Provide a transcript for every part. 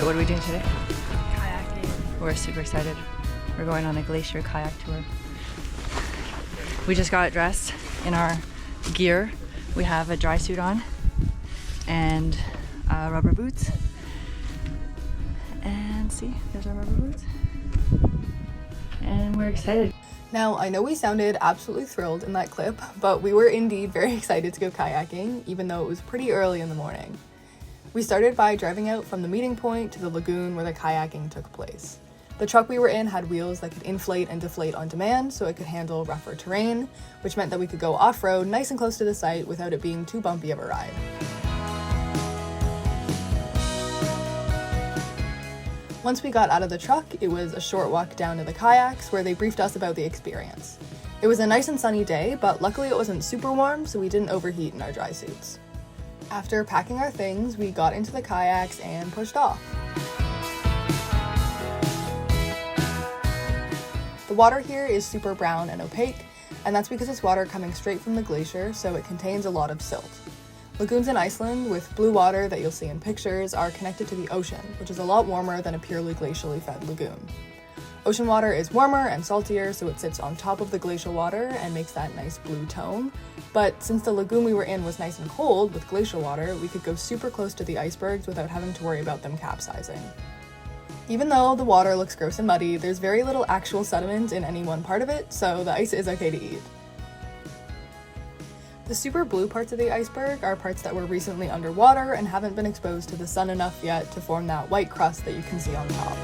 Alright, what are we doing today? Kayaking. We're super excited. We're going on a glacier kayak tour. We just got dressed in our gear. We have a dry suit on and rubber boots. And see, there's our rubber boots. And we're excited. Now, I know we sounded absolutely thrilled in that clip, but we were indeed very excited to go kayaking, even though it was pretty early in the morning. We started by driving out from the meeting point to the lagoon where the kayaking took place. The truck we were in had wheels that could inflate and deflate on demand, so it could handle rougher terrain, which meant that we could go off-road nice and close to the site without it being too bumpy of a ride. Once we got out of the truck, it was a short walk down to the kayaks where they briefed us about the experience. It was a nice and sunny day, but luckily it wasn't super warm, so we didn't overheat in our dry suits. After packing our things, we got into the kayaks and pushed off. The water here is super brown and opaque, and that's because it's water coming straight from the glacier, so it contains a lot of silt. Lagoons in Iceland with blue water that you'll see in pictures are connected to the ocean, which is a lot warmer than a purely glacially fed lagoon. Ocean water is warmer and saltier, so it sits on top of the glacial water and makes that nice blue tone. But since the lagoon we were in was nice and cold with glacial water, we could go super close to the icebergs without having to worry about them capsizing. Even though the water looks gross and muddy, there's very little actual sediment in any one part of it, so the ice is okay to eat. The super blue parts of the iceberg are parts that were recently underwater and haven't been exposed to the sun enough yet to form that white crust that you can see on top.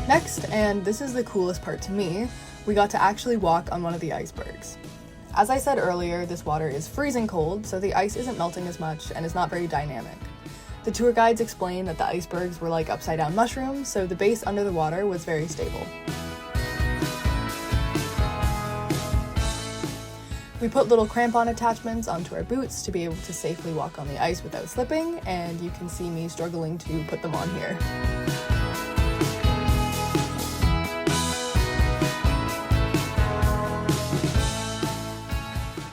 Next, and this is the coolest part to me, we got to actually walk on one of the icebergs. As I said earlier, this water is freezing cold, so the ice isn't melting as much and is not very dynamic. The tour guides explained that the icebergs were like upside-down mushrooms, so the base under the water was very stable. We put little crampon attachments onto our boots to be able to safely walk on the ice without slipping, and you can see me struggling to put them on here.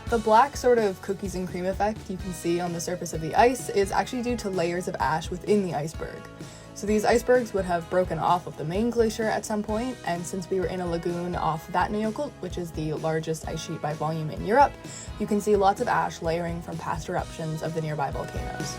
The black sort of cookies and cream effect you can see on the surface of the ice is actually due to layers of ash within the iceberg. So these icebergs would have broken off of the main glacier at some point, and since we were in a lagoon off Vatnajökull, which is the largest ice sheet by volume in Europe, you can see lots of ash layering from past eruptions of the nearby volcanoes.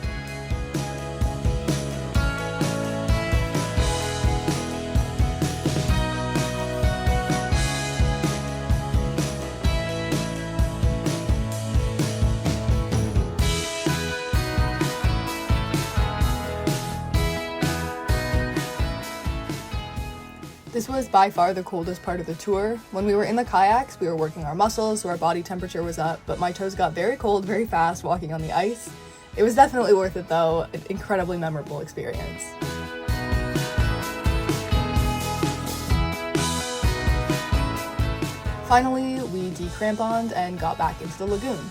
This was by far the coldest part of the tour. When we were in the kayaks, we were working our muscles, so our body temperature was up, but my toes got very cold very fast walking on the ice. It was definitely worth it though, an incredibly memorable experience. Finally, we decramponed and got back into the lagoon.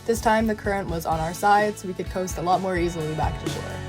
This time the current was on our side, so we could coast a lot more easily back to shore.